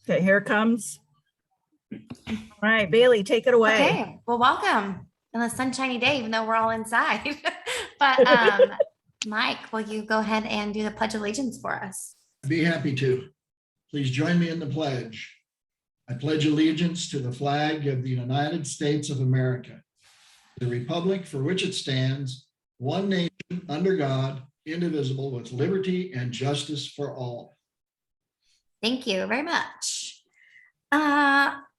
Okay, here it comes. All right, Bailey, take it away. Okay, well, welcome on a sunshiny day, even though we're all inside. But Mike, will you go ahead and do the Pledge of Allegiance for us? I'd be happy to. Please join me in the pledge. I pledge allegiance to the flag of the United States of America, the republic for which it stands, one nation under God, indivisible, with liberty and justice for all. Thank you very much.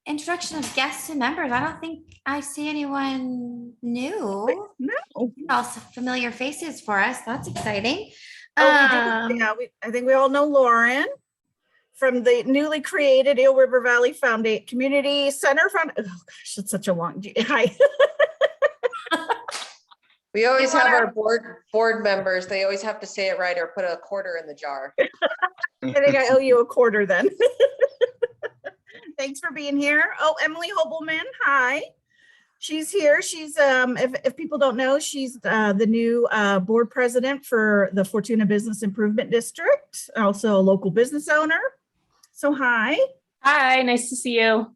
Introduction of guests and members. I don't think I see anyone new. No. Also familiar faces for us. That's exciting. Oh, we do. Yeah, I think we all know Lauren from the newly created Eel River Valley Foundation Community Center. Oh gosh, it's such a long. Hi. We always have our board members. They always have to say it right or put a quarter in the jar. I think I owe you a quarter then. Thanks for being here. Oh, Emily Hobelman. Hi. She's here. She's, if people don't know, she's the new board president for the Fortuna Business Improvement District, also a local business owner. So hi. Hi, nice to see you.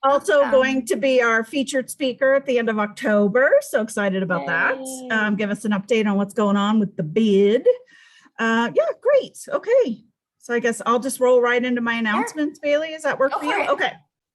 Also going to be our featured speaker at the end of October. So excited about that. Give us an update on what's going on with the bid. Yeah, great. Okay. So I guess I'll just roll right into my announcements, sure. Bailey, does that work for you? Okay.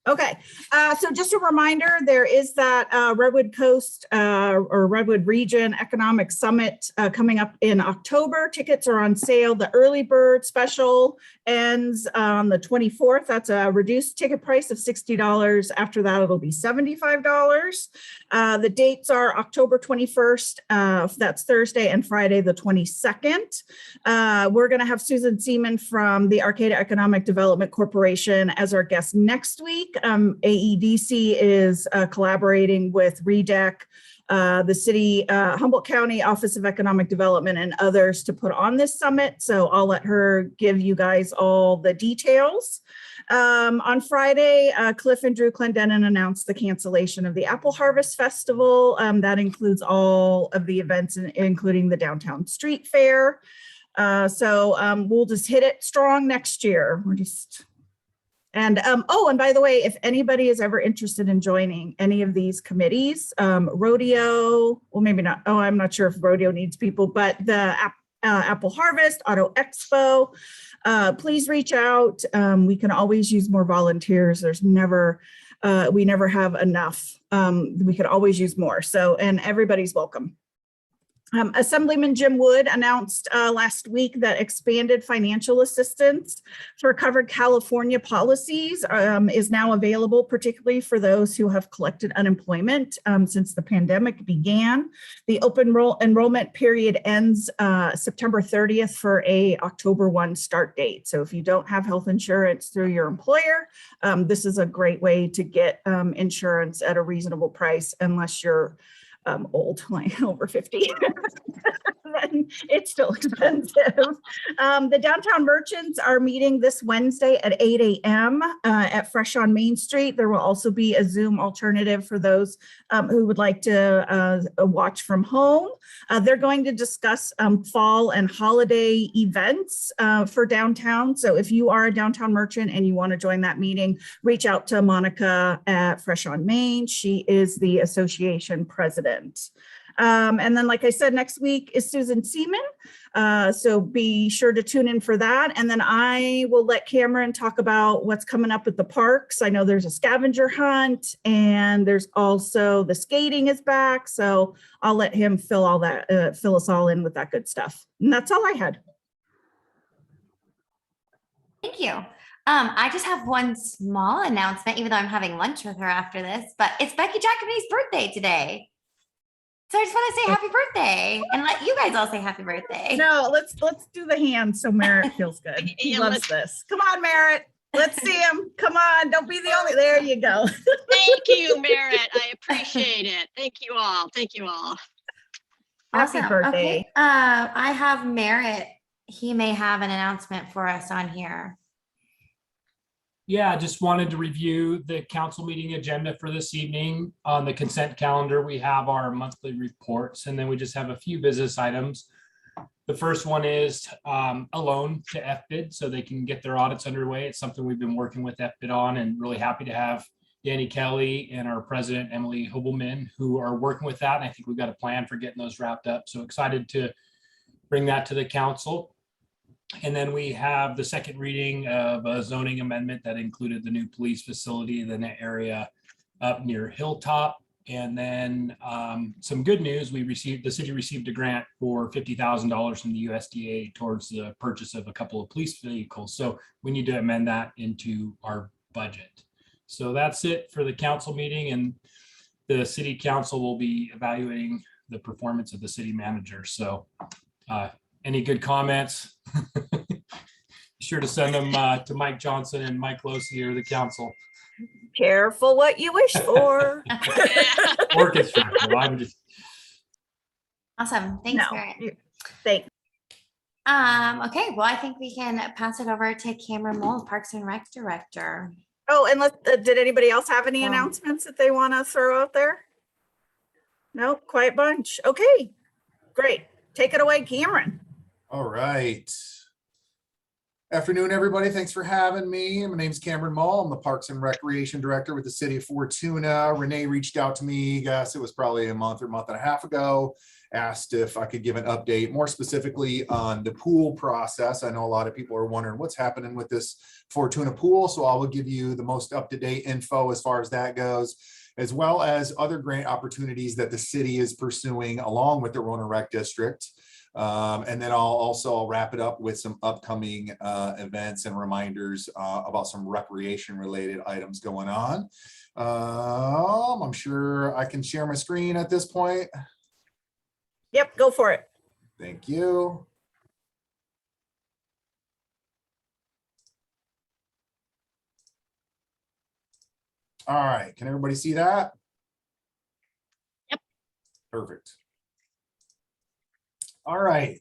Okay. So just a reminder, there is that Redwood Coast or Redwood Region Economic Summit coming up in October. Tickets are on sale. The early bird special ends on the 24th. That's a reduced ticket price of $60. After that, it'll be $75. The dates are October 21st. That's Thursday and Friday, the 22nd. We're going to have Susan Seaman from the Arcata Economic Development Corporation as our guest next week. AEDC is collaborating with REDEC, the city, Humboldt County Office of Economic Development, and others to put on this summit. So I'll let her give you guys all the details. On Friday, Cliff and Drew Clendenin announced the cancellation of the Apple Harvest Festival. That includes all of the events, including the Downtown Street Fair. So we'll just hit it strong next year. We're just... And oh, and by the way, if anybody is ever interested in joining any of these committees, rodeo, well, maybe not. Oh, I'm not sure if rodeo needs people, but the Apple Harvest, Auto Expo, please reach out. We can always use more volunteers. There's never, we never have enough. We could always use more. So, and everybody's welcome. Assemblyman Jim Wood announced last week that expanded financial assistance for covered California policies is now available, particularly for those who have collected unemployment since the pandemic began. The open enrollment period ends September 30th for a October 1 start date. So if you don't have health insurance through your employer, this is a great way to get insurance at a reasonable price, unless you're old, like over 50. It's still expensive. The downtown merchants are meeting this Wednesday at 8 a.m. At Fresh on Main Street. There will also be a Zoom alternative for those who would like to watch from home. They're going to discuss fall and holiday events for downtown. So if you are a downtown merchant and you want to join that meeting, reach out to Monica at Fresh on Main. She is the association president. And then, like I said, next week is Susan Seaman. So be sure to tune in for that. And then I will let Cameron talk about what's coming up at the parks. I know there's a scavenger hunt and there's also the skating is back. So I'll let him fill all that, fill us all in with that good stuff. And that's all I had. Thank you. I just have one small announcement, even though I'm having lunch with her after this, but it's Becky Jacoby's birthday today. So I just want to say happy birthday and let you guys all say happy birthday. No, let's do the hand so Merritt feels good. He loves this. Come on, Merritt. Let's see him. Come on. Don't be the only. There you go. Thank you, Merritt. I appreciate it. Thank you all. Thank you all. Awesome. Happy birthday. Okay. I have Merritt. He may have an announcement for us on here. Yeah, I just wanted to review the council meeting agenda for this evening. On the consent calendar, we have our monthly reports, and then we just have a few business items. The first one is a loan to FBID so they can get their audits underway. It's something we've been working with FBID on, and really happy to have Danny Kelly and our president, Emily Hobelman, who are working with that. And I think we've got a plan for getting those wrapped up. So excited to bring that to the council. And then we have the second reading of a zoning amendment that included the new police facility in the area up near Hilltop. And then some good news, the city received a grant for $50,000 from the USDA towards the purchase of a couple of police vehicles. So we need to amend that into our budget. So that's it for the council meeting, and the city council will be evaluating the performance of the city manager. So any good comments? Be sure to send them to Mike Johnson and Mike Losi or the council. Careful what you wish for. Orchestra. Well, I'm just Awesome. Thanks, No, Barrett. thanks. Okay, well, I think we can pass it over to Cameron Mull, Parks and Rec Director. Oh, and did anybody else have any No. announcements that they want to throw out there? No, quiet bunch. Okay, great. Take it away, Cameron. All right. Afternoon, everybody. Thanks for having me. My name's Cameron Mull. I'm the Parks and Recreation Director with the City of Fortuna. Renee reached out to me, guess it was probably a month and a half ago, asked if I could give an update more specifically on the pool process. I know a lot of people are wondering what's happening with this Fortuna pool, so I will give you the most up-to-date info as far as that goes, as well as other grant opportunities that the city is pursuing along with the Rohner Rec District. And then I'll wrap it up with some upcoming events and reminders about some recreation related items going on. I'm sure I can share my screen at this point. Yep, go for it. Thank you. All right, can everybody see that? Yep. Perfect. All right.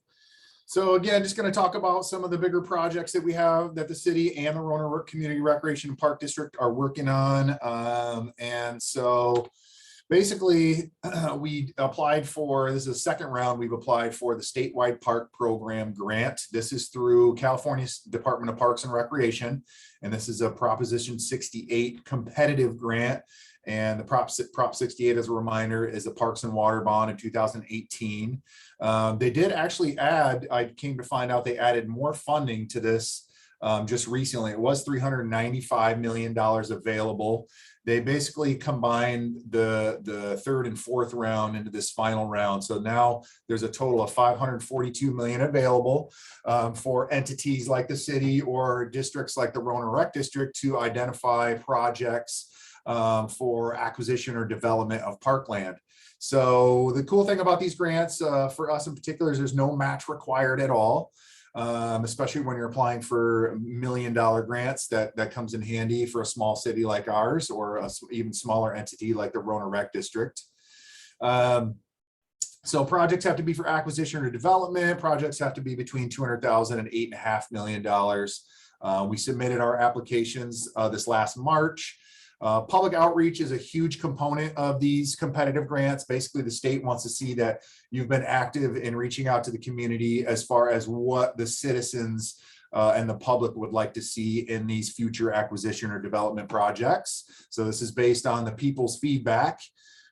So again, just going to talk about some of the bigger projects that we have that the city and the Rohner Community Recreation and Park District are working on. And so basically we applied for, this is the second round, we've applied for the statewide park program grant. This is through California's Department of Parks and Recreation. And this is a Proposition 68 competitive grant. And the Prop 68, as a reminder, is a Parks and Water bond in 2018. They did actually add, I came to find out they added more funding to this just recently. It was $395 million available. They basically combined the third and fourth round into this final round. So now there's a total of $542 million available for entities like the city or districts like the Rohner Rec District to identify projects for acquisition or development of parkland. So the cool thing about these grants for us in particular is there's no match required at all, especially when you're applying for $1 million grants. That comes in handy for a small city like ours or a even smaller entity like the Rohner Rec District. So projects have to be for acquisition or development. Projects have to be between $200,000 and $8.5 million. We submitted our applications this last March. Public outreach is a huge component of these competitive grants. Basically, the state wants to see that you've been active in reaching out to the community as far as what the citizens and the public would like to see in these future acquisition or development projects. So this is based on the people's feedback.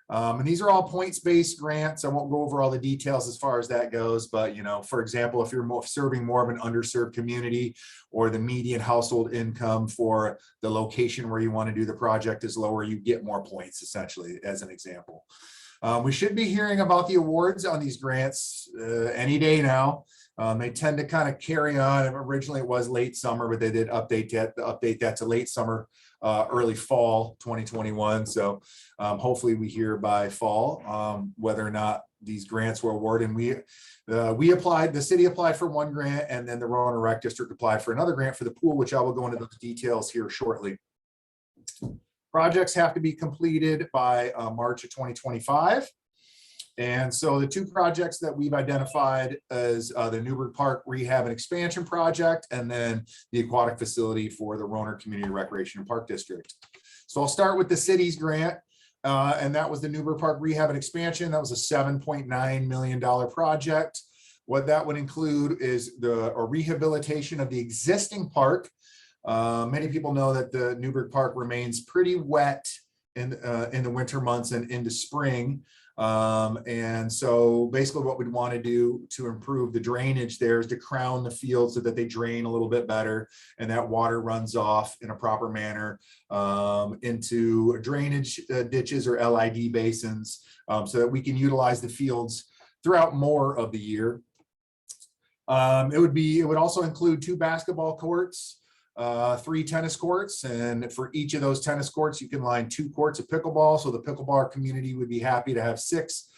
And these are all points-based grants. I won't go over all the details as far as that goes, but for example, if you're serving more of an underserved community or the median household income for the location where you want to do the project is lower, you get more points, essentially, as an example. We should be hearing about the awards on these grants any day now. They tend to kind of carry on. Originally it was late summer, but they did update that to late summer, early fall 2021. So hopefully we hear by fall whether or not these grants were awarded. And we applied, the city applied for one grant, and then the Rohner Rec District applied for another grant for the pool, which I will go into those details here shortly. Projects have to be completed by March of 2025. And so the two projects that we've identified as the Newburgh Park Rehab and Expansion Project, and then the Aquatic Facility for the Rohner Community Recreation and Park District. So I'll start with the city's grant, and that was the Newburgh Park Rehab and Expansion. That was a $7.9 million project. What that would include is a rehabilitation of the existing park. Many people know that the Newburgh Park remains pretty wet in the winter months and into spring. And so basically what we'd want to do to improve the drainage there is to crown the field so that they drain a little bit better and that water runs off in a proper manner into drainage ditches or LID basins so that we can utilize the fields throughout more of the year. It would also include 2 basketball courts, 3 tennis courts, and for each of those tennis courts, you can line 2 courts of pickleball. So the pickleball community would be happy to have 6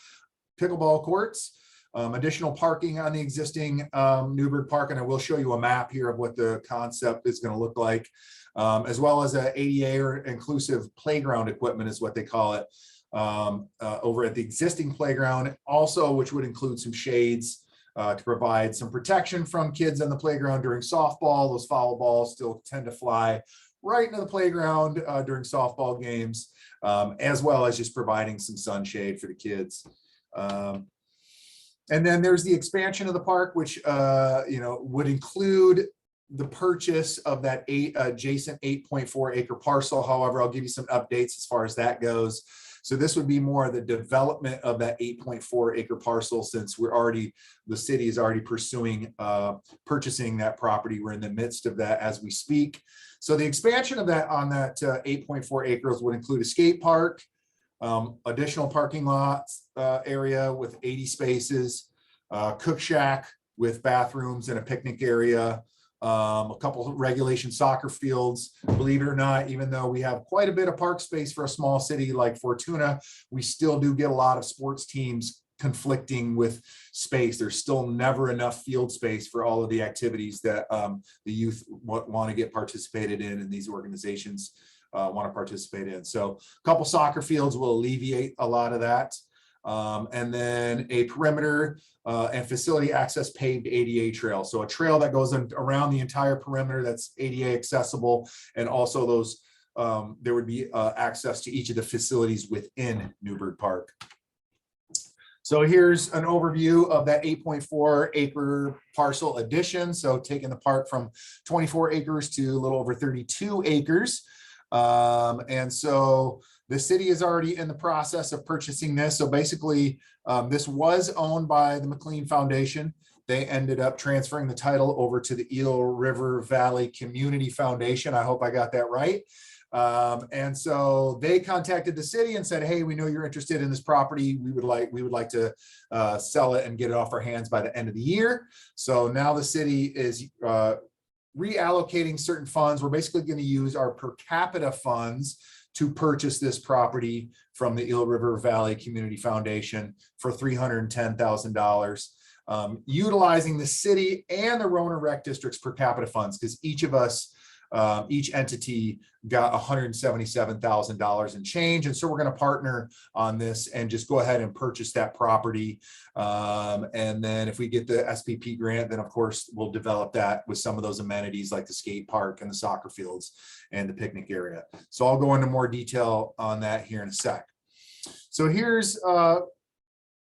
pickleball courts. Additional parking on the existing Newburgh Park, and I will show you a map here of what the concept is going to look like, as well as a ADA or inclusive playground equipment is what they call it, over at the existing playground, also, which would include some shades to provide some protection from kids on the playground during softball. Those foul balls still tend to fly right into the playground during softball games, as well as just providing some sunshade for the kids. And then there's the expansion of the park, which would include the purchase of that adjacent 8.4 acre parcel. However, I'll give you some updates as far as that goes. So this would be more of the development of that 8.4 acre parcel, since the city is already pursuing purchasing that property. We're in the midst of that as we speak. So the expansion of that on that 8.4 acres would include a skate park, additional parking lots area with 80 spaces, cook shack with bathrooms and a picnic area, a couple of regulation soccer fields. Believe it or not, even though we have quite a bit of park space for a small city like Fortuna, we still do get a lot of sports teams conflicting with space. There's still never enough field space for all of the activities that the youth want to get participated in, and these organizations want to participate in. So a couple soccer fields will alleviate a lot of that. And then a perimeter and facility access paved ADA trail. So a trail that goes around the entire perimeter that's ADA accessible, and also those there would be access to each of the facilities within Newburgh Park. So here's an overview of that 8.4 acre parcel addition. So taking the park from 24 acres to a little over 32 acres. And so the city is already in the process of purchasing this. So basically, this was owned by the McLean Foundation. They ended up transferring the title over to the Eel River Valley Community Foundation. I hope I got that right. And so they contacted the city and said, hey, we know you're interested in this property. We would like to sell it and get it off our hands by the end of the year. So now the city is reallocating certain funds. We're basically going to use our per capita funds to purchase this property from the Eel River Valley Community Foundation for $310,000, utilizing the city and the Rohner Rec District's per capita funds, because each of us, each entity got $177,000 in change. And so we're going to partner on this and just go ahead and purchase that property. And then if we get the SPP grant, then of course we'll develop that with some of those amenities like the skate park and the soccer fields and the picnic area. So I'll go into more detail on that here in a sec. So here's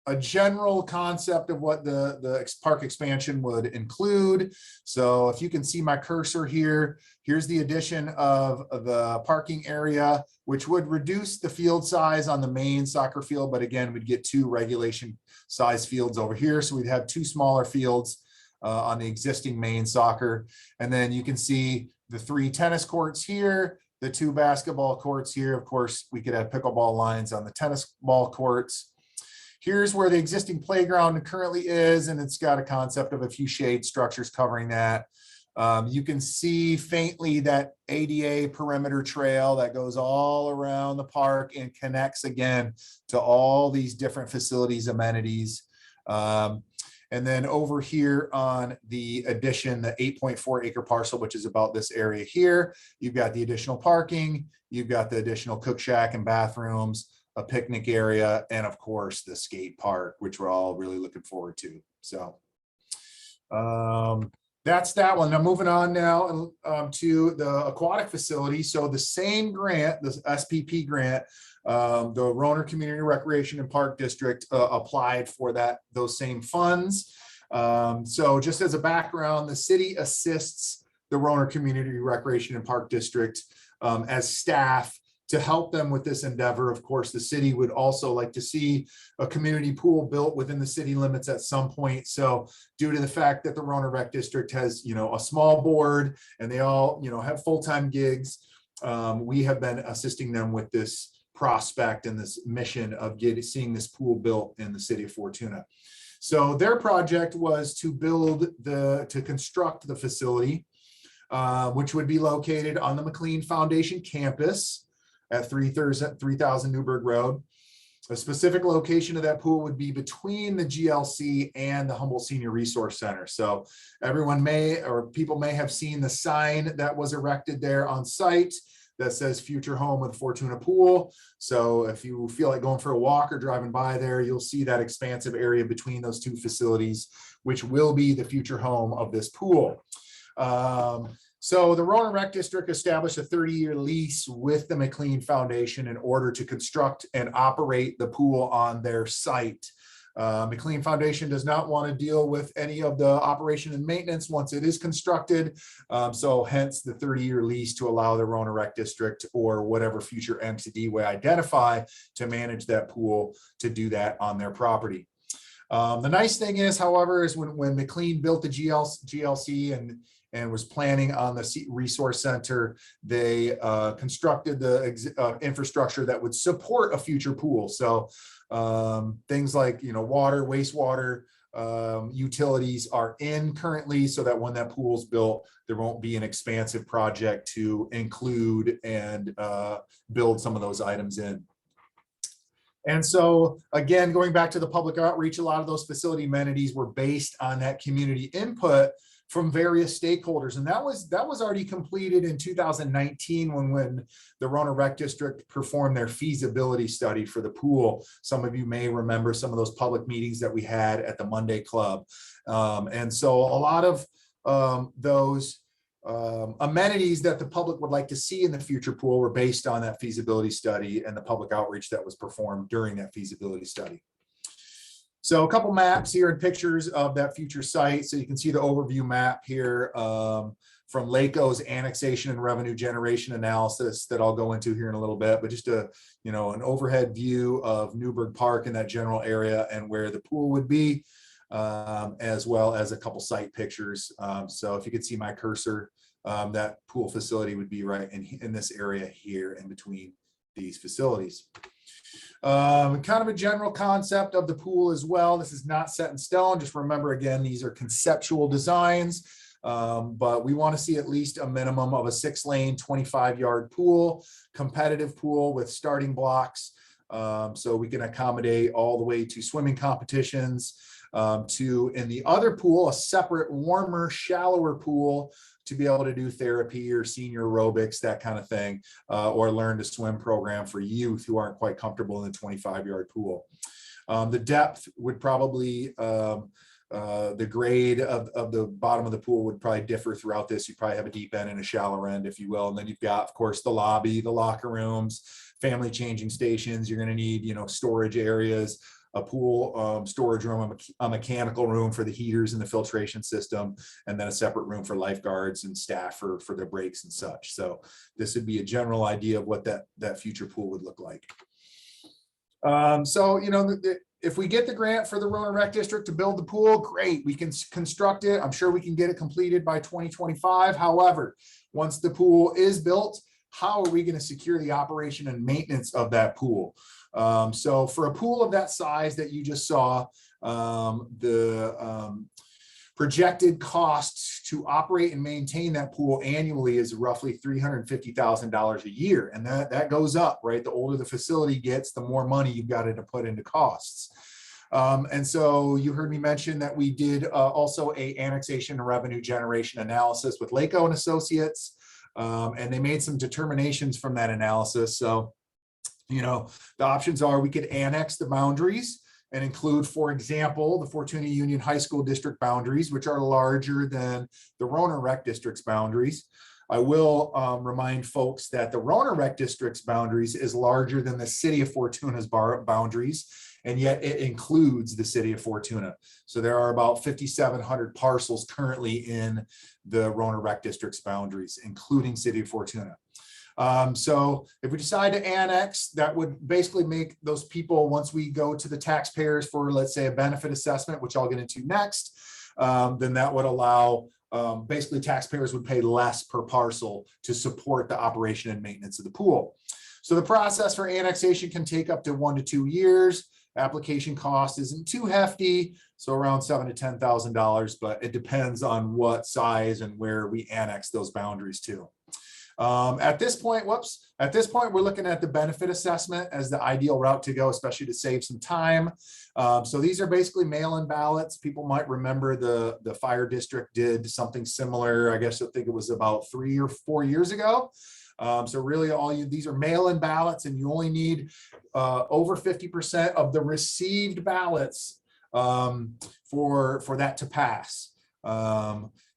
a general concept of what the park expansion would include. So if you can see my cursor here, here's the addition of the parking area, which would reduce the field size on the main soccer field. But again, we'd get 2 regulation size fields over here. So we'd have 2 smaller fields on the existing main soccer. And then you can see the 3 tennis courts here, the 2 basketball courts here. Of course, we could have pickleball lines on the tennis ball courts. Here's where the existing playground currently is, and it's got a concept of a few shade structures covering that. You can see faintly that ADA perimeter trail that goes all around the park and connects again to all these different facilities, amenities. And then over here on the addition, the 8.4 acre parcel, which is about this area here, you've got the additional parking, you've got the additional cook shack and bathrooms, a picnic area, and of course the skate park, which we're all really looking forward to. So that's that one. Now moving on now to the aquatic facility. So the same grant, the SPP grant, the Rohner Community Recreation and Park District applied for those same funds. So just as a background, the city assists the Rohner Community Recreation and Park District as staff to help them with this endeavor. Of course, the city would also like to see a community pool built within the city limits at some point. So due to the fact that the Rohner Rec District has, a small board and they all, have full-time gigs, we have been assisting them with this prospect and this mission of seeing this pool built in the city of Fortuna. So their project was to construct the facility, which would be located on the McLean Foundation campus at 3000 Newburgh Road. A specific location of that pool would be between the GLC and the Humboldt Senior Resource Center. So people may have seen the sign that was erected there on site that says future home with Fortuna Pool. So if you feel like going for a walk or driving by there, you'll see that expansive area between those two facilities, which will be the future home of this pool. So the Rohner Rec District established a 30-year lease with the McLean Foundation in order to construct and operate the pool on their site. McLean Foundation does not want to deal with any of the operation and maintenance once it is constructed. So hence the 30-year lease to allow the Rohner Rec District or whatever future entity we identify to manage that pool to do that on their property. The nice thing is, however, is when McLean built the GLC and was planning on the resource center, they constructed the infrastructure that would support a future pool. So things like, water, wastewater, utilities are in currently, so that when that pool's built, there won't be an expansive project to include and build some of those items in. And so again, going back to the public outreach, a lot of those facility amenities were based on that community input from various stakeholders. And that was already completed in 2019 when the Rohner Rec District performed their feasibility study for the pool. Some of you may remember some of those public meetings that we had at the Monday Club. And so a lot of those amenities that the public would like to see in the future pool were based on that feasibility study and the public outreach that was performed during that feasibility study. So a couple maps here and pictures of that future site. So you can see the overview map here from LACO's annexation and revenue generation analysis that I'll go into here in a little bit, but just an overhead view of Newburgh Park in that general area and where the pool would be, as well as a couple site pictures. So if you could see my cursor, that pool facility would be right in this area here in between these facilities. Kind of a general concept of the pool as well. This is not set in stone. Just remember, again, these are conceptual designs, but we want to see at least a minimum of a 6-lane, 25-yard pool, competitive pool with starting blocks. So we can accommodate all the way to swimming competitions, to in the other pool, a separate, warmer, shallower pool to be able to do therapy or senior aerobics, that kind of thing, or learn to swim program for youth who aren't quite comfortable in the 25-yard pool. The depth would probably, the grade of the bottom of the pool would probably differ throughout this. You probably have a deep end and a shallow end, if you will. And then you've got, of course, the lobby, the locker rooms, family changing stations. You're going to need, storage areas, a pool storage room, a mechanical room for the heaters and the filtration system, and then a separate room for lifeguards and staff for their breaks and such. So this would be a general idea of what that future pool would look like. So, if we get the grant for the Rohner Rec District to build the pool, great, we can construct it. I'm sure we can get it completed by 2025. However, once the pool is built, how are we going to secure the operation and maintenance of that pool? So for a pool of that size that you just saw, the projected costs to operate and maintain that pool annually is roughly $350,000 a year. And that goes up, right? The older the facility gets, the more money you've got to put into costs. And so you heard me mention that we did also a annexation and revenue generation analysis with LACO and Associates. And they made some determinations from that analysis. So the options are we could annex the boundaries and include, for example, the Fortuna Union High School District boundaries, which are larger than the Rohner Rec District's boundaries. I will remind folks that the Rohner Rec District's boundaries is larger than the city of Fortuna's boundaries, and yet it includes the city of Fortuna. So there are about 5,700 parcels currently in the Rohner Rec District's boundaries, including city of Fortuna. So if we decide to annex, that would basically make those people, once we go to the taxpayers for, let's say, a benefit assessment, which I'll get into next, then that would allow, basically taxpayers would pay less per parcel to support the operation and maintenance of the pool. So the process for annexation can take up to 1 to 2 years. Application cost isn't too hefty, so around $7,000 to $10,000, but it depends on what size and where we annex those boundaries to. At this point, we're looking at the benefit assessment as the ideal route to go, especially to save some time. So these are basically mail-in ballots. People might remember the fire district did something similar. I guess I think it was about 3 or 4 years ago. So really these are mail-in ballots, and you only need over 50% of the received ballots for that to pass.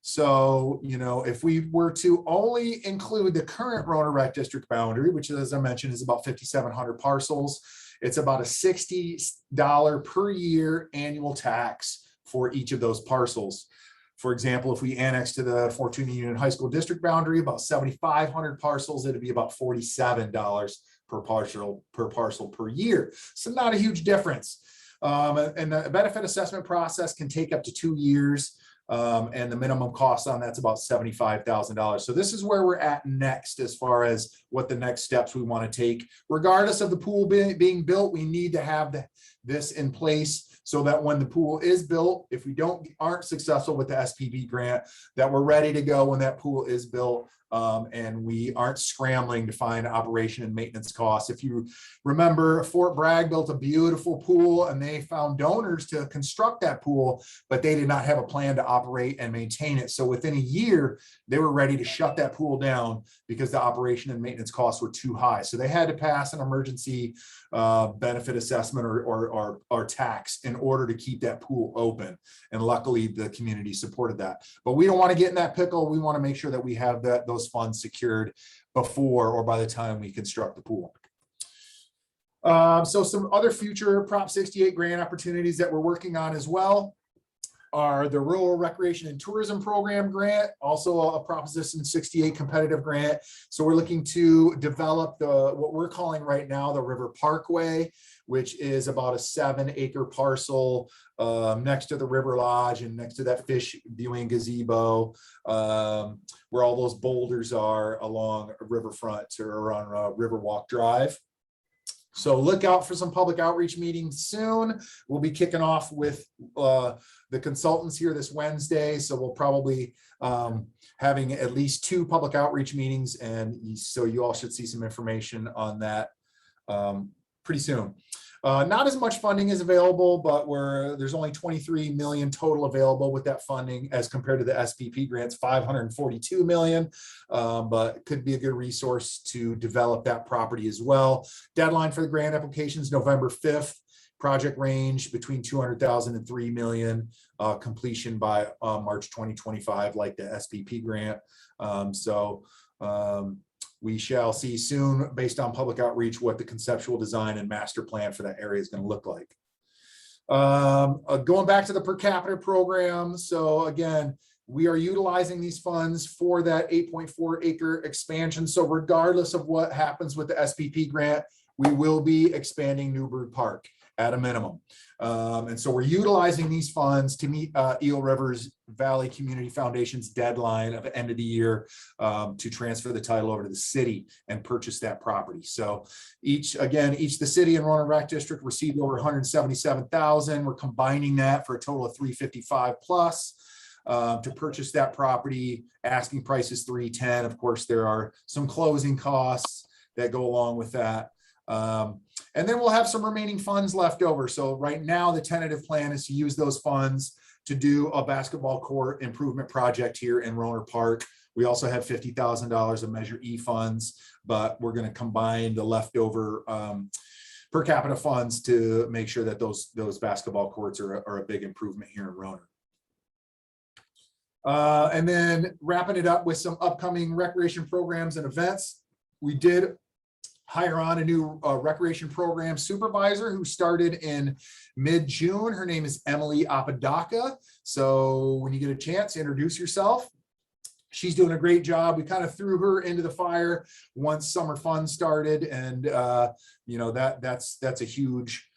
So, if we were to only include the current Rohner Rec District boundary, which, as I mentioned, is about 5,700 parcels, it's about a $60 per year annual tax for each of those parcels. For example, if we annex to the Fortuna Union High School District boundary, about 7,500 parcels, it'd be about $47 per parcel per year. So not a huge difference. And the benefit assessment process can take up to 2 years. And the minimum cost on that's about $75,000. So this is where we're at next as far as what the next steps we want to take. Regardless of the pool being built, we need to have this in place so that when the pool is built, if we aren't successful with the SPP grant, that we're ready to go when that pool is built. And we aren't scrambling to find operation and maintenance costs. If you remember, Fort Bragg built a beautiful pool and they found donors to construct that pool, but they did not have a plan to operate and maintain it. So within a year, they were ready to shut that pool down because the operation and maintenance costs were too high. So they had to pass an emergency benefit assessment or tax in order to keep that pool open. And luckily the community supported that. But we don't want to get in that pickle. We want to make sure that we have those funds secured before or by the time we construct the pool. So some other future Prop 68 grant opportunities that we're working on as well are the Rural Recreation and Tourism Program grant, also a Proposition 68 competitive grant. So we're looking to develop what we're calling right now the River Parkway, which is about a 7-acre parcel next to the River Lodge and next to that fish viewing gazebo, where all those boulders are along a riverfront or on Riverwalk Drive. So look out for some public outreach meetings soon. We'll be kicking off with the consultants here this Wednesday. So we'll probably having at least 2 public outreach meetings. And so you all should see some information on that pretty soon. Not as much funding is available, but there's only 23 million total available with that funding as compared to the SPP grants, 542 million, but it could be a good resource to develop that property as well. Deadline for the grant applications, November 5th, project range between 200,000 and 3 million, completion by March 2025, like the SPP grant. We shall see soon, based on public outreach, what the conceptual design and master plan for that area is going to look like. Going back to the per capita program. So again, we are utilizing these funds for that 8.4 acre expansion. So regardless of what happens with the SPP grant, we will be expanding Newburgh Park at a minimum. And so we're utilizing these funds to meet Eel Rivers Valley Community Foundation's deadline of the end of the year to transfer the title over to the city and purchase that property. So the city and Rohner Rec District received over 177,000. We're combining that for a total of 355 plus to purchase that property. Asking price is 310. Of course, there are some closing costs that go along with that. And then we'll have some remaining funds left over. So right now, the tentative plan is to use those funds to do a basketball court improvement project here in Rohner Park. We also have $50,000 of Measure E funds, but we're going to combine the leftover per capita funds to make sure that those basketball courts are a big improvement here in Rohner. And then wrapping it up with some upcoming recreation programs and events. We did hire on a new recreation program supervisor who started in mid-June. Her name is Emily Apodaca. So when you get a chance, introduce yourself. She's doing a great job. We kind of threw her into the fire once summer fun started, and you know, that's a huge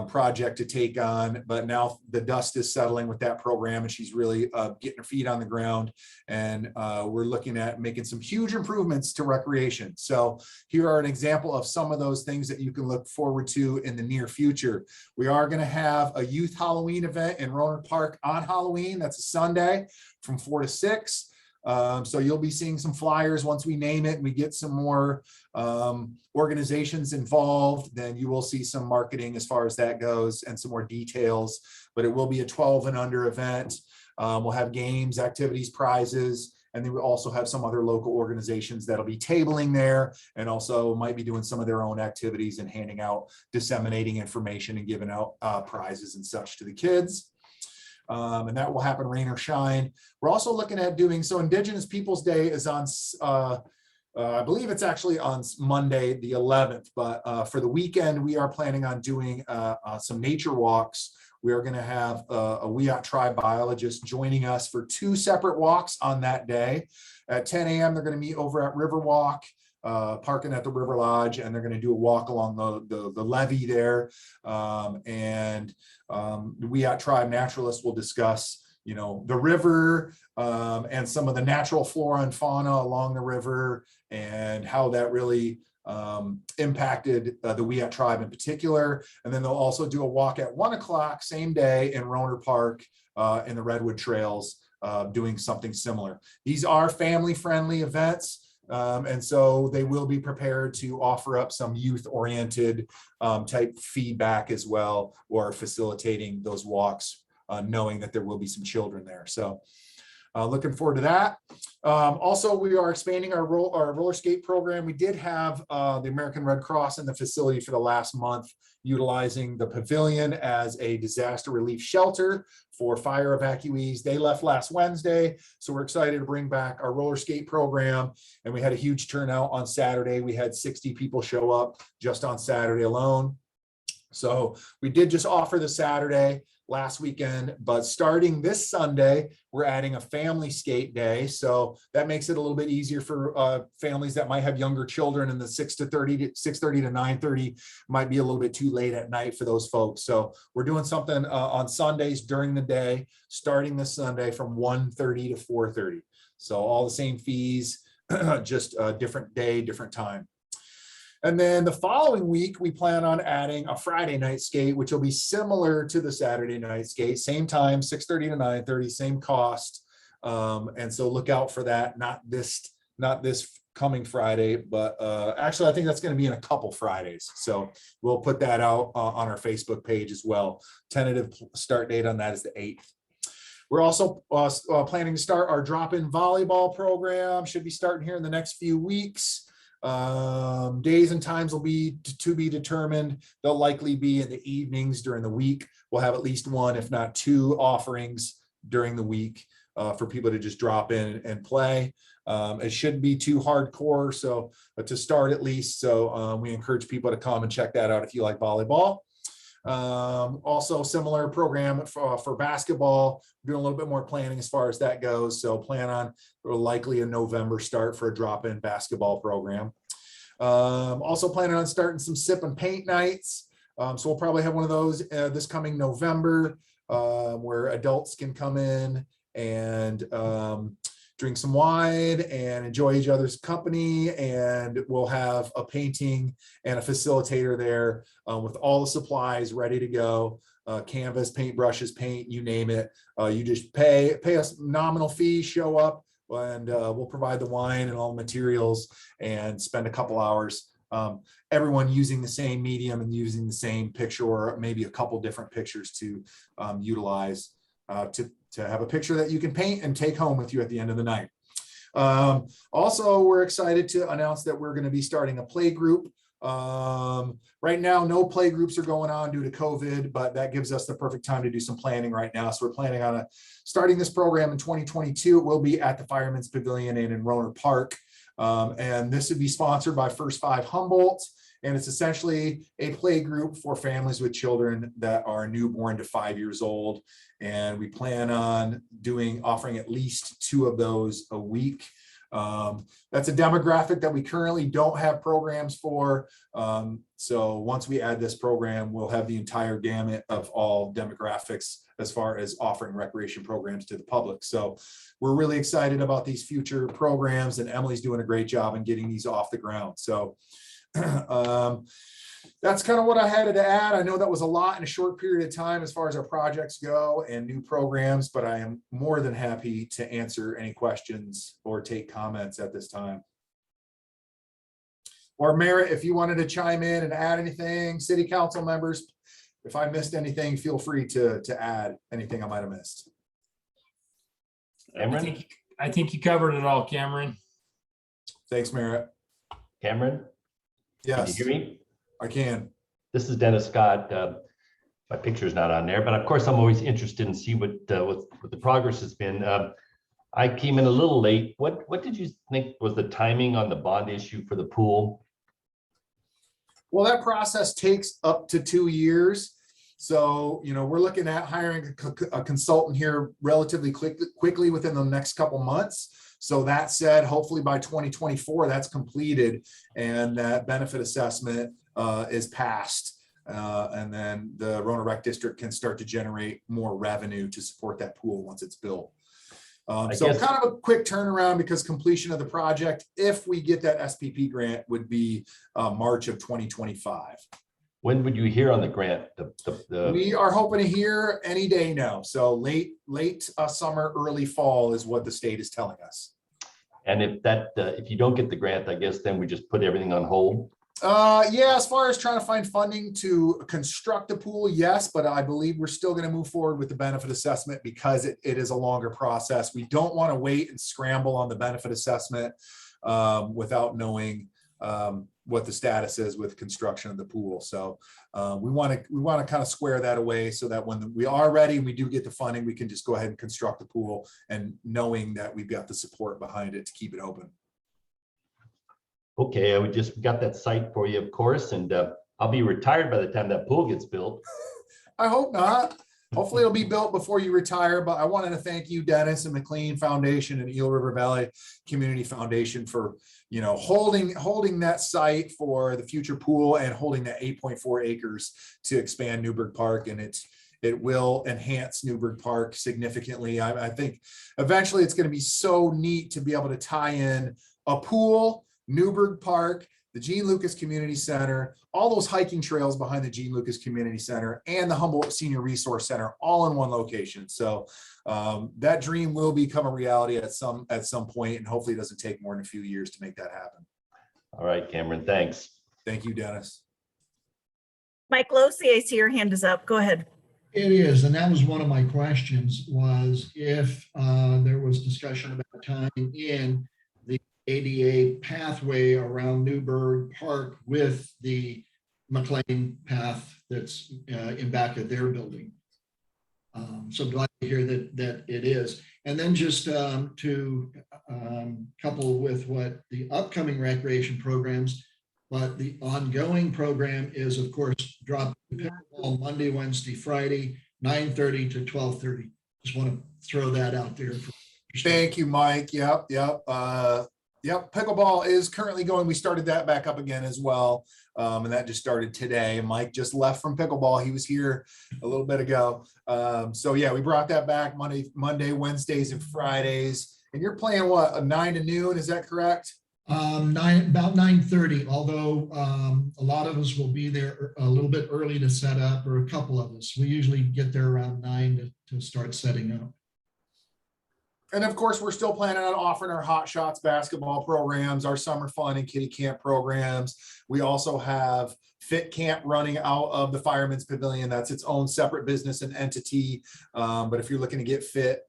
project to take on. But now the dust is settling with that program, and she's really getting her feet on the ground. And we're looking at making some huge improvements to recreation. So here are an example of some of those things that you can look forward to in the near future. We are going to have a youth Halloween event in Rohner Park on Halloween. That's a Sunday from 4 to 6. So you'll be seeing some flyers once we name it and we get some more organizations involved. Then you will see some marketing as far as that goes and some more details, but it will be a 12 and under event. We'll have games, activities, prizes, and then we also have some other local organizations that'll be tabling there and also might be doing some of their own activities and handing out, disseminating information and giving out prizes and such to the kids. And that will happen rain or shine. We're also looking at doing, so Indigenous Peoples Day is on, I believe it's actually on Monday, the 11th, but for the weekend, we are planning on doing some nature walks. We are going to have a Wiyot tribe biologist joining us for 2 separate walks on that day. At 10 a.m., they're going to meet over at Riverwalk, parking at the River Lodge, and they're going to do a walk along the levee there. The Wiyot tribe naturalists will discuss, you know, the river and some of the natural flora and fauna along the river and how that really impacted the Wiyot tribe in particular. And then they'll also do a walk at 1 o'clock, same day in Rohner Park in the Redwood Trails, doing something similar. These are family-friendly events. And so they will be prepared to offer up some youth-oriented type feedback as well, or facilitating those walks, knowing that there will be some children there. So looking forward to that. Also, we are expanding our roller skate program. We did have the American Red Cross in the facility for the last month, utilizing the pavilion as a disaster relief shelter for fire evacuees. They left last Wednesday, so we're excited to bring back our roller skate program. And we had a huge turnout on Saturday. We had 60 people show up just on Saturday alone. So we did just offer the Saturday last weekend, but starting this Sunday, we're adding a family skate day. So that makes it a little bit easier for families that might have younger children, and the 6:30 to 9:30 might be a little bit too late at night for those folks. So we're doing something on Sundays during the day, starting this Sunday from 1:30 to 4:30. So all the same fees, just a different day, different time. And then the following week, we plan on adding a Friday night skate, which will be similar to the Saturday night skate, same time, 6:30 to 9:30, same cost. And so look out for that. Not this coming Friday, but actually, I think that's going to be in a couple Fridays. So we'll put that out on our Facebook page as well. Tentative start date on that is the 8th. We're also planning to start our drop-in volleyball program. Should be starting here in the next few weeks. Days and times will be to be determined. They'll likely be in the evenings during the week. We'll have at least 1, if not 2 offerings during the week for people to just drop in and play. It shouldn't be too hardcore, so to start at least. So we encourage people to come and check that out if you like volleyball. Also similar program for basketball. We're doing a little bit more planning as far as that goes. So plan on likely a November start for a drop-in basketball program. Also planning on starting some sip and paint nights. So we'll probably have one of those this coming November where adults can come in and drink some wine and enjoy each other's company. And we'll have a painting and a facilitator there with all the supplies ready to go. Canvas, paintbrushes, paint, you name it. You just pay us nominal fee, show up, and we'll provide the wine and all the materials and spend a couple hours. Everyone using the same medium and using the same picture, or maybe a couple different pictures to utilize to have a picture that you can paint and take home with you at the end of the night. Also, we're excited to announce that we're going to be starting a play group. Right now, no play groups are going on due to COVID, but that gives us the perfect time to do some planning right now. So we're planning on starting this program in 2022. It will be at the Fireman's Pavilion and in Rohner Park. And this would be sponsored by First Five Humboldt. And it's essentially a play group for families with children that are newborn to 5 years old. And we plan on offering at least 2 of those a week. That's a demographic that we currently don't have programs for. So once we add this program, we'll have the entire gamut of all demographics as far as offering recreation programs to the public. So we're really excited about these future programs, and Emily's doing a great job in getting these off the ground. So that's kind of what I had to add. I know that was a lot in a short period of time as far as our projects go and new programs, but I am more than happy to answer any questions or take comments at this time. Or Merritt, if you wanted to chime in and add anything, city council members, if I missed anything, feel free to add anything I might have missed. Cameron? I think you covered it all, Cameron. Thanks, Merritt. Cameron? Can you Yes, hear me? I can. This is Dennis Scott. My picture's not on there, but of course I'm always interested in see what the progress has been. I came in a little late. What did you think was the timing on the bond issue for the pool? Well, that process takes up to 2 years. So, we're looking at hiring a consultant here relatively quickly within the next couple months. So that said, hopefully by 2024, that's completed and that benefit assessment is passed. And then the Rohner Rec District can start to generate more revenue to support that pool once it's built. So kind of a quick turnaround because completion of the project, if we get that SPP grant, would be March of 2025. When would you hear on the grant? We are hoping to hear any day now. So late summer, early fall is what the state is telling us. And if you don't get the grant, I guess then we just put everything on hold. Yeah, as far as trying to find funding to construct the pool, yes, but I believe we're still going to move forward with the benefit assessment because it is a longer process. We don't want to wait and scramble on the benefit assessment without knowing what the status is with construction of the pool. So we want to kind of square that away so that when we are ready, we do get the funding, we can just go ahead and construct the pool and knowing that we've got the support behind it to keep it open. Okay, we got that site for you, of course, and I'll be retired by the time that pool gets built. I hope not. Hopefully it'll be built before you retire, but I wanted to thank you, Dennis and McLean Foundation and Eel River Valley Community Foundation for, holding that site for the future pool and holding that 8.4 acres to expand Newburgh Park. And it will enhance Newburgh Park significantly. I think eventually it's going to be so neat to be able to tie in a pool, Newburgh Park, the Gene Lucas Community Center, all those hiking trails behind the Gene Lucas Community Center, and the Humboldt Senior Resource Center, all in one location. So that dream will become a reality at some point, and hopefully it doesn't take more than a few years to make that happen. All right, Cameron, thanks. Thank you, Dennis. Mike Losi, I see your hand is up. Go ahead. It is, and that was one of my questions, was if there was discussion about tying in the ADA pathway around Newburgh Park with the McLean path that's in back of their building. So glad to hear that it is. And then just to couple with what the upcoming recreation programs, but the ongoing program is, of course, drop pickleball Monday, Wednesday, Friday, 9:30 to 12:30. Just want to throw that out there. Thank you, Mike. Yep. Pickleball is currently going. We started that back up again as well. And that just started today. Mike just left from pickleball. He was here a little bit ago. So yeah, we brought that back Monday, Wednesdays, and Fridays. And you're playing what, 9 to noon? Is that correct? About 9:30, although a lot of us will be there a little bit early to set up, or a couple of us. We usually get there around 9 to start setting up. And of course, we're still planning on offering our Hot Shots basketball programs, our summer fun and kitty camp programs. We also have Fit Camp running out of the Fireman's Pavilion. That's its own separate business and entity. But if you're looking to get fit,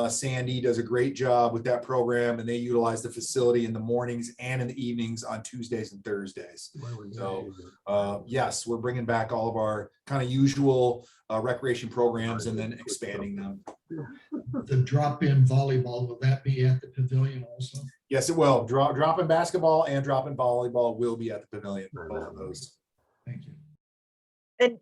Sandy does a great job with that program, and they utilize the facility in the mornings and in the evenings on Tuesdays and Thursdays. So yes, we're bringing back all of our kind of usual recreation programs and then expanding them. The drop-in volleyball, will that be at the pavilion also? Yes, it will. Drop-in basketball and drop-in volleyball will be at the pavilion. Both of those. Thank you.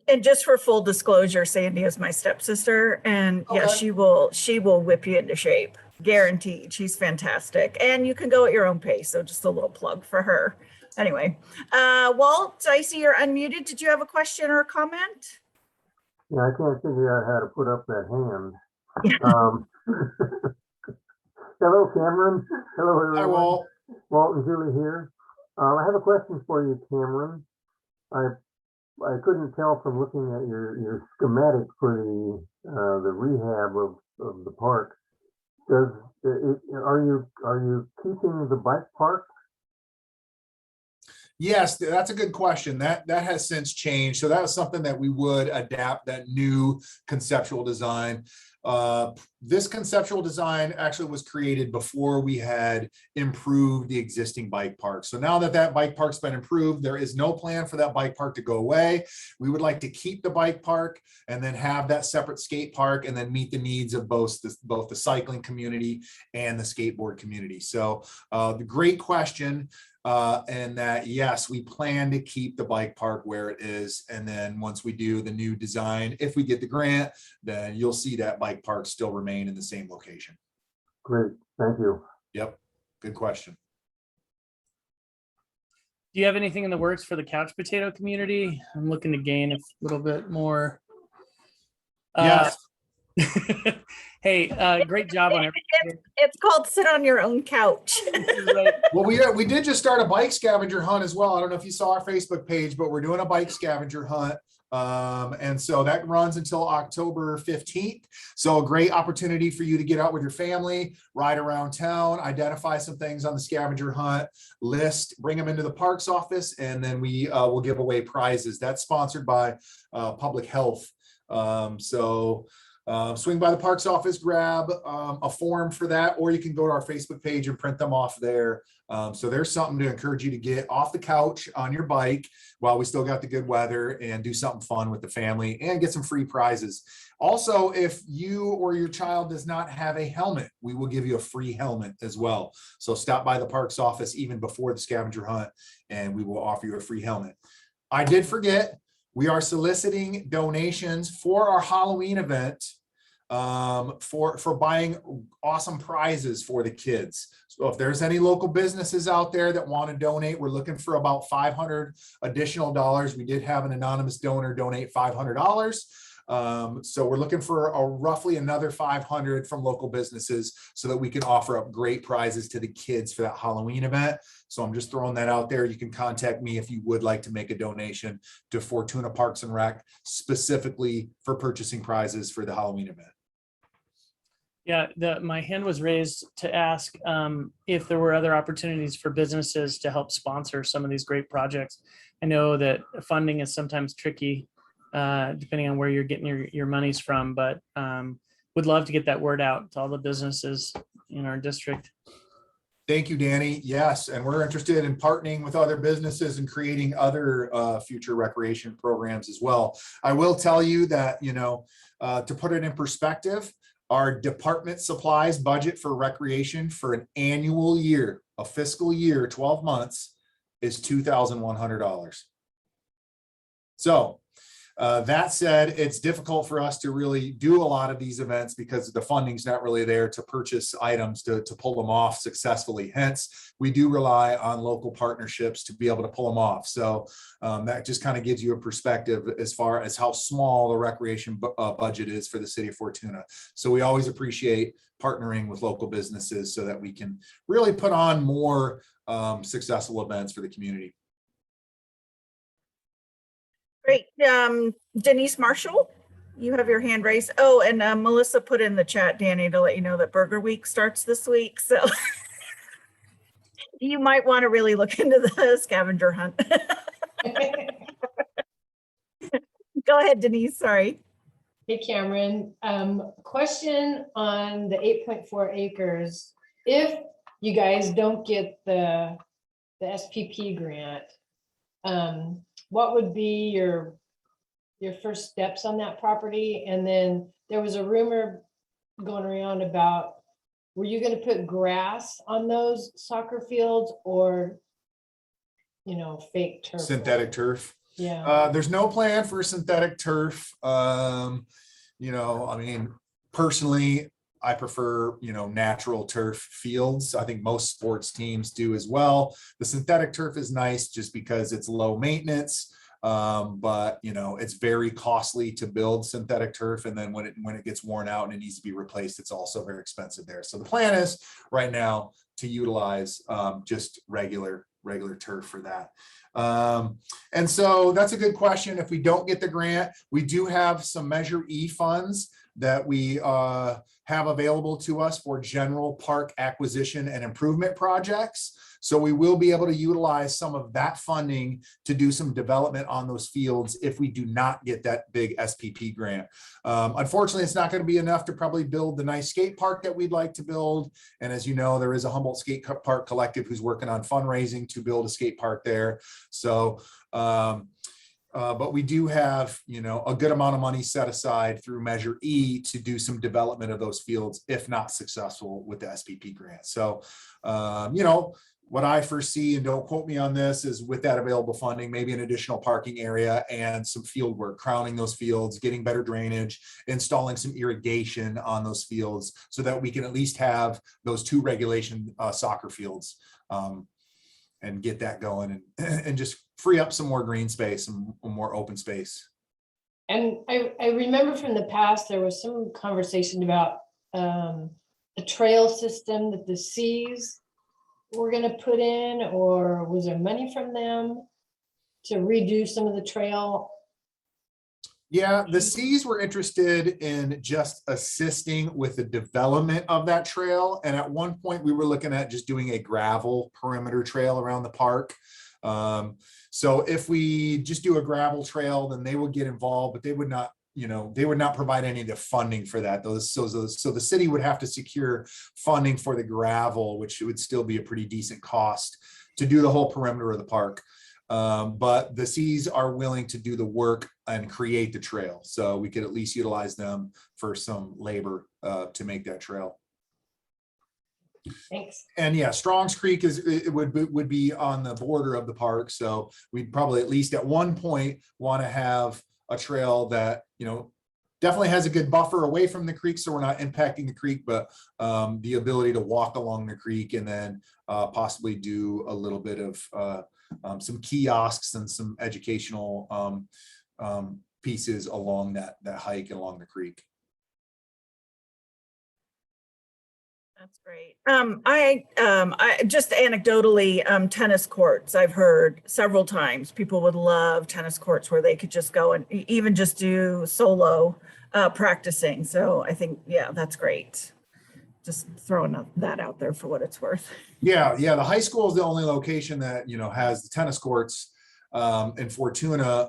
And just for full disclosure, Sandy is my stepsister, and yes, Okay. she will whip you into shape, guaranteed. She's fantastic, and you can go at your own pace. So just a little plug for her. Anyway, Walt, I see you're unmuted. Did you have a question or a comment? Yeah, I can't figure out how to put up that hand. Hello, Cameron. Hello, Hi, everyone. Walt. Walt and Julie here. I have a question for you, Cameron. I couldn't tell from looking at your schematic for the rehab of the park. Are you keeping the bike park? Yes, that's a good question. That has since changed. So that was something that we would adapt, that new conceptual design. This conceptual design actually was created before we had improved the existing bike park. So now that bike park's been improved, there is no plan for that bike park to go away. We would like to keep the bike park and then have that separate skate park and then meet the needs of both the cycling community and the skateboard community. So the great question. And that, yes, we plan to keep the bike park where it is. And then once we do the new design, if we get the grant, then you'll see that bike park still remain in the same location. Great, thank you. Yep, good question. Do you have anything in the works for the couch potato community? I'm looking to gain a little bit more. Yes. Hey, great job on everything. It's called Sit on Your Own Couch. Well, we did just start a bike scavenger hunt as well. I don't know if you saw our Facebook page, but we're doing a bike scavenger hunt. And so that runs until October 15th. So a great opportunity for you to get out with your family, ride around town, identify some things on the scavenger hunt list, bring them into the parks office, and then we will give away prizes. That's sponsored by Public Health. Swing by the parks office, grab a form for that, or you can go to our Facebook page and print them off there. So there's something to encourage you to get off the couch on your bike while we still got the good weather and do something fun with the family and get some free prizes. Also, if you or your child does not have a helmet, we will give you a free helmet as well. So stop by the parks office even before the scavenger hunt and we will offer you a free helmet. I did forget, we are soliciting donations for our Halloween event for buying awesome prizes for the kids. So if there's any local businesses out there that want to donate, we're looking for about $500 additional dollars. We did have an anonymous donor donate $500. So we're looking for roughly another 500 from local businesses so that we can offer up great prizes to the kids for that Halloween event. So I'm just throwing that out there. You can contact me if you would like to make a donation to Fortuna Parks and Rec specifically for purchasing prizes for the Halloween event. Yeah, my hand was raised to ask if there were other opportunities for businesses to help sponsor some of these great projects. I know that funding is sometimes tricky depending on where you're getting your monies from, but would love to get that word out to all the businesses in our district. Thank you, Danny. Yes, and we're interested in partnering with other businesses and creating other future recreation programs as well. I will tell you that, to put it in perspective, our department supplies budget for recreation for an annual year, a fiscal year, 12 months, is $2,100. So that said, it's difficult for us to really do a lot of these events because the funding's not really there to purchase items to pull them off successfully. Hence, we do rely on local partnerships to be able to pull them off. So that just kind of gives you a perspective as far as how small the recreation budget is for the city of Fortuna. So we always appreciate partnering with local businesses so that we can really put on more successful events for the community. Great. Denise Marshall, you have your hand raised. Oh, and Melissa put in the chat, Danny, to let you know that Burger Week starts this week. So you might want to really look into the scavenger hunt. Go ahead, Denise. Sorry. Hey Cameron, question on the 8.4 acres. If you guys don't get the SPP grant, what would be your first steps on that property? And then there was a rumor going around about, were you gonna put grass on those soccer fields or, you know, fake turf? Synthetic turf. Yeah. There's no plan for synthetic turf. You know, I mean, personally, I prefer, you know, natural turf fields. I think most sports teams do as well. The synthetic turf is nice just because it's low maintenance. But you know, it's very costly to build synthetic turf. And then when it gets worn out and it needs to be replaced, it's also very expensive there. So the plan is right now to utilize just regular turf for that. And so that's a good question. If we don't get the grant, we do have some Measure E funds that we have available to us for general park acquisition and improvement projects. So we will be able to utilize some of that funding to do some development on those fields if we do not get that big SPP grant. Unfortunately, it's not going to be enough to probably build the nice skate park that we'd like to build. And as you know, there is a Humboldt Skate Park Collective who's working on fundraising to build a skate park there. So, but we do have, you know, a good amount of money set aside through Measure E to do some development of those fields, if not successful with the SPP grant. So, you know, what I foresee, and don't quote me on this, is with that available funding, maybe an additional parking area and some field work, crowning those fields, getting better drainage, installing some irrigation on those fields so that we can at least have those 2 regulation soccer fields and get that going and just free up some more green space and more open space. And I remember from the past, there was some conversation about a trail system that the C's were gonna put in, or was there money from them to redo some of the trail? Yeah, the C's were interested in just assisting with the development of that trail. And at one point we were looking at just doing a gravel perimeter trail around the park. So if we just do a gravel trail, then they would get involved, but they would not, you know, they would not provide any of the funding for that. So the city would have to secure funding for the gravel, which would still be a pretty decent cost to do the whole perimeter of the park. But the C's are willing to do the work and create the trail. So we could at least utilize them for some labor to make that trail. Thanks. And yeah, Strong's Creek would be on the border of the park. So we'd probably at least at one point want to have a trail that, you know, definitely has a good buffer away from the creek, so we're not impacting the creek, but the ability to walk along the creek and then possibly do a little bit of some kiosks and some educational pieces along that hike along the creek. That's great. I just anecdotally, tennis courts, I've heard several times people would love tennis courts where they could just go and even just do solo practicing. So I think, yeah, that's great. Just throwing that out there for what it's worth. Yeah. The high school is the only location that, you know, has the tennis courts in Fortuna.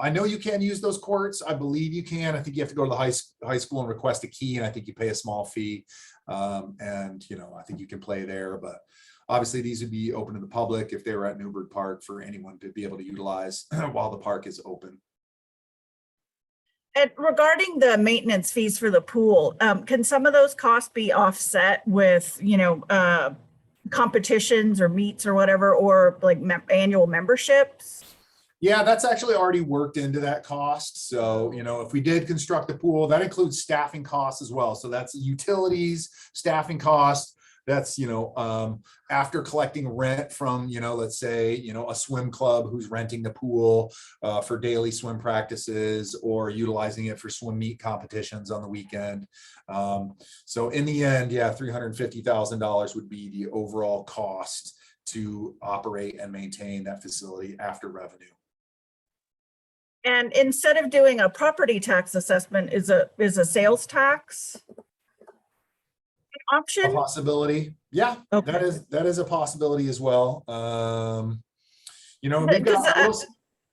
I know you can use those courts. I believe you can. I think you have to go to the high school and request a key, and I think you pay a small fee. And, you know, I think you can play there, but obviously these would be open to the public if they were at Newburgh Park for anyone to be able to utilize while the park is open. And regarding the maintenance fees for the pool, can some of those costs be offset with, you know, competitions or meets or whatever, or like annual memberships? Yeah, that's actually already worked into that cost. So, you know, if we did construct the pool, that includes staffing costs as well. So that's utilities, staffing costs. That's, you know, after collecting rent from, you know, let's say, you know, a swim club who's renting the pool for daily swim practices or utilizing it for swim meet competitions on the weekend. So in the end, yeah, $350,000 would be the overall cost to operate and maintain that facility after revenue. And instead of doing a property tax assessment, is a sales tax an option? A possibility. Yeah, Okay. that is a possibility as well. You know, we've got,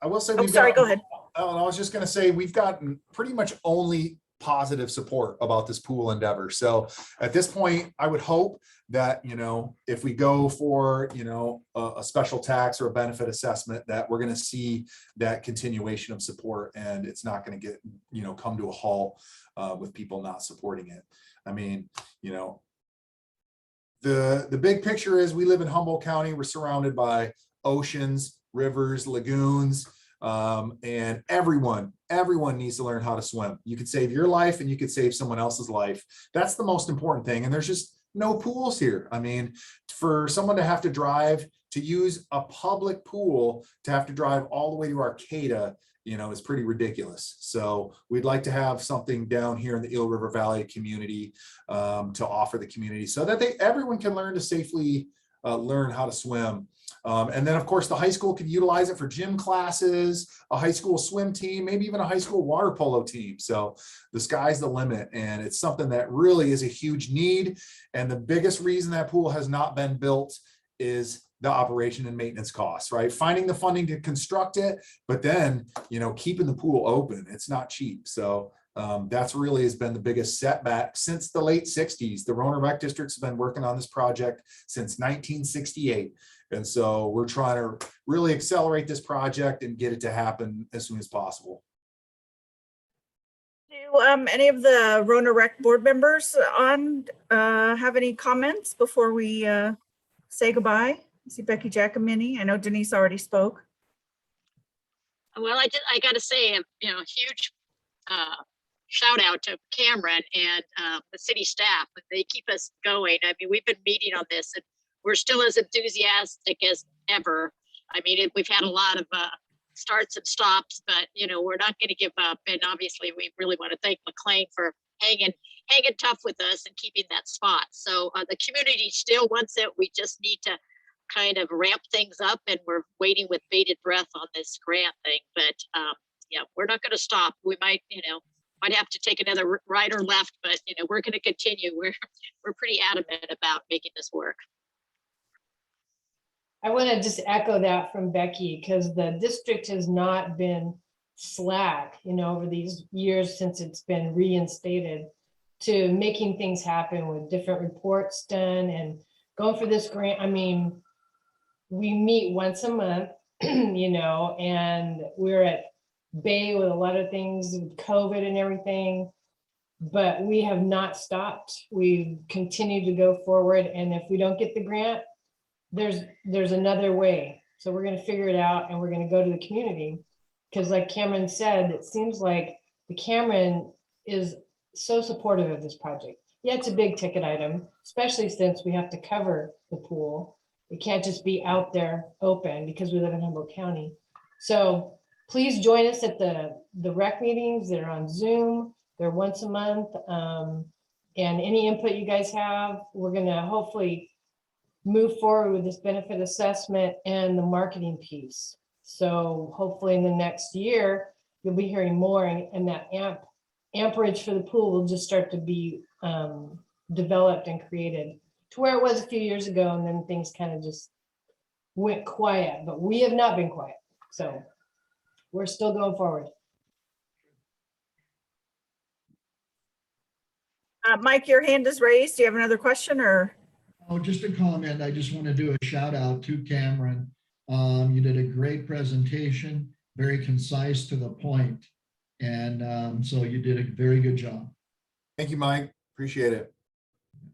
I will say, I'm sorry, go ahead. I was just going to say we've gotten pretty much only positive support about this pool endeavor. So at this point, I would hope that, if we go for, a special tax or a benefit assessment, that we're going to see that continuation of support, and it's not going to get, come to a halt with people not supporting it. I mean, the big picture is we live in Humboldt County. We're surrounded by oceans, rivers, lagoons, and everyone needs to learn how to swim. You could save your life and you could save someone else's life. That's the most important thing. And there's just no pools here. I mean, for someone to have to drive to use a public pool, to have to drive all the way to Arcata, is pretty ridiculous. So we'd like to have something down here in the Eel River Valley community to offer the community, so that everyone can learn to safely learn how to swim. And then, of course, the high school could utilize it for gym classes, a high school swim team, maybe even a high school water polo team. So the sky's the limit, and it's something that really is a huge need. And the biggest reason that pool has not been built is the operation and maintenance costs, right? Finding the funding to construct it, but then, keeping the pool open, it's not cheap. So that's really has been the biggest setback since the late 60s. The Rohner Rec District's been working on this project since 1968. And so we're trying to really accelerate this project and get it to happen as soon as possible. Do any of the Rohner Rec board members have any comments before we say goodbye? I see Becky Giacomini. I know Denise already spoke. Well, I got to say, huge shout out to Cameron and the city staff. They keep us going. I mean, we've been meeting on this, and we're still as enthusiastic as ever. I mean, we've had a lot of starts and stops, but we're not going to give up. And obviously, we really want to thank McLean for hanging tough with us and keeping that spot. So the community still wants it. We just need to kind of ramp things up, and we're waiting with bated breath on this grant thing. But yeah, we're not going to stop. We might have to take another right or left, but we're going to continue. We're pretty adamant about making this work. I want to just echo that from Becky, because the district has not been slack, over these years since it's been reinstated, to making things happen with different reports done and going for this grant. I mean, we meet once a month, and we're at bay with a lot of things with COVID and everything, but we have not stopped. We continue to go forward. And if we don't get the grant, there's another way. So we're going to figure it out, and we're going to go to the community, because like Cameron said, it seems like the Cameron is so supportive of this project. Yeah, it's a big ticket item, especially since we have to cover the pool. It can't just be out there open because we live in Humboldt County. So please join us at the rec meetings. They're on Zoom. They're once a month. And any input you guys have, we're going to hopefully move forward with this benefit assessment and the marketing piece. So hopefully in the next year, you'll be hearing more, and that amperage for the pool will just start to be developed and created to where it was a few years ago, and then things kind of just went quiet. But we have not been quiet, so we're still going forward. Mike, your hand is raised. Do you have another question, or? Oh, just a comment. I just want to do a shout out to Cameron. You did a great presentation, very concise, to the point. And so you did a very good job. Thank you, Mike. Appreciate it.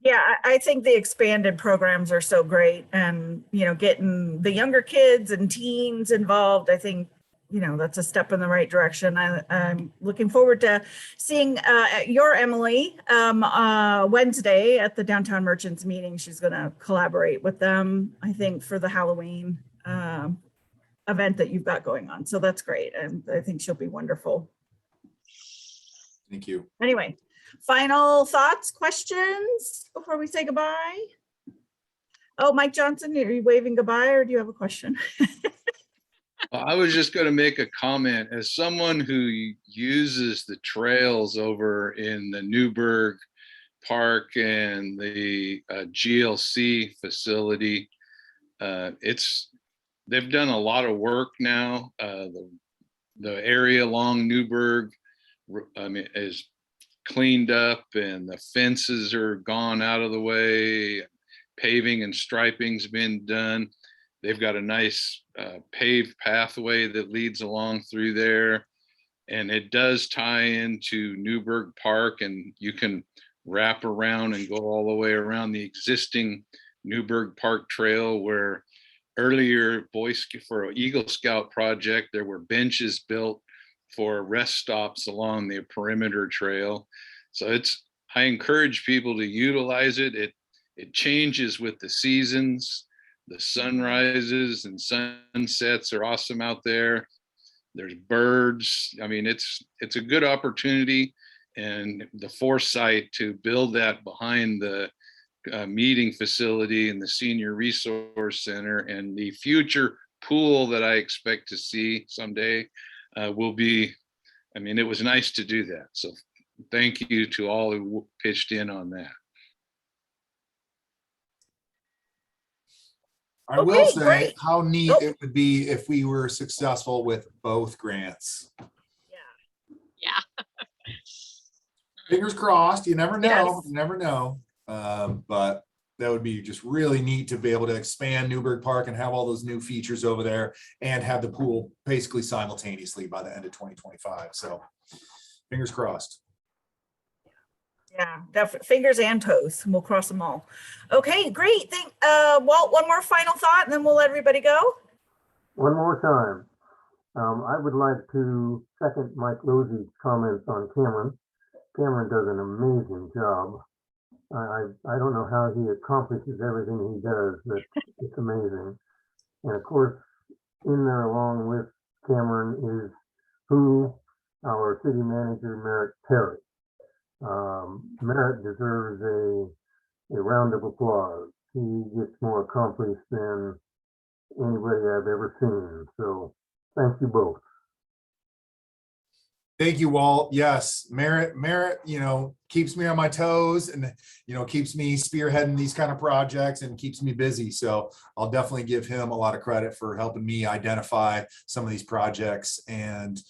Yeah, I think the expanded programs are so great, and getting the younger kids and teens involved, I think that's a step in the right direction. I'm looking forward to seeing your Emily Wednesday at the Downtown Merchants meeting. She's going to collaborate with them, I think, for the Halloween event that you've got going on. So that's great, and I think she'll be wonderful. Thank you. Anyway, final thoughts, questions before we say goodbye? Oh, Mike Johnson, are you waving goodbye, or do you have a question? I was just going to make a comment. As someone who uses the trails over in the Newburgh Park and the GLC facility, they've done a lot of work now. The area along Newburgh, is cleaned up and the fences are gone out of the way. Paving and striping's been done. They've got a nice paved pathway that leads along through there. And it does tie into Newburgh Park, and you can wrap around and go all the way around the existing Newburgh Park Trail, where earlier for an Eagle Scout project, there were benches built for rest stops along the perimeter trail. So I encourage people to utilize it. It changes with the seasons. The sunrises and sunsets are awesome out there. There's birds. I mean, it's a good opportunity, and the foresight to build that behind the meeting facility and the senior resource center and the future pool that I expect to see someday will be, I mean, it was nice to do that. So thank you to all who pitched in on that. I will Okay, say great. how neat Nope. it would be if we were successful with both grants. Yeah. Fingers crossed, you never know, Yes. you never know. But that would be just really neat to be able to expand Newburgh Park and have all those new features over there and have the pool basically simultaneously by the end of 2025. So fingers crossed. Yeah, definitely fingers and toes. We'll cross them all. Okay, great. Walt, one more final thought and then we'll let everybody go. One more time. I would like to second Mike Losey's comments on Cameron. Cameron does an amazing job. I don't know how he accomplishes everything he does, but it's amazing. And of course, in there along with Cameron is our city manager, Merritt Perry. Merritt deserves a round of applause. He gets more accomplished than anybody I've ever seen. So thank you both. Thank you, Walt. Yes, Merritt, keeps me on my toes and, keeps me spearheading these kind of projects and keeps me busy. So I'll definitely give him a lot of credit for helping me identify some of these projects and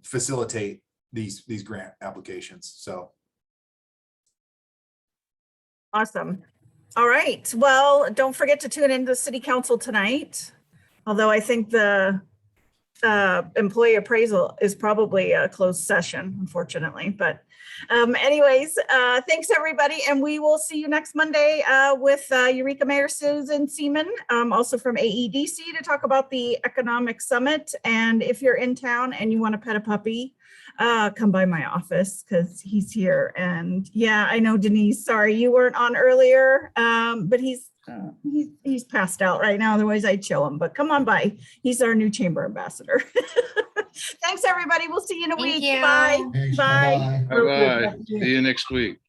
facilitate these grant applications. So. Awesome. All right. Well, don't forget to tune into City Council tonight. Although I think the employee appraisal is probably a closed session, unfortunately. But anyways, thanks everybody. And we will see you next Monday with Eureka Mayor Susan Seaman, also from AEDC, to talk about the Economic Summit. And if you're in town and you want to pet a puppy, come by my office because he's here. And yeah, I know, Denise, sorry you weren't on earlier, but he's passed out right now. Otherwise I'd chill him, but come on by. He's our new chamber ambassador. Thanks everybody. We'll see you in a Thank week. you. Bye. Thanks, Bye. bye-bye. Bye-bye. See you next week.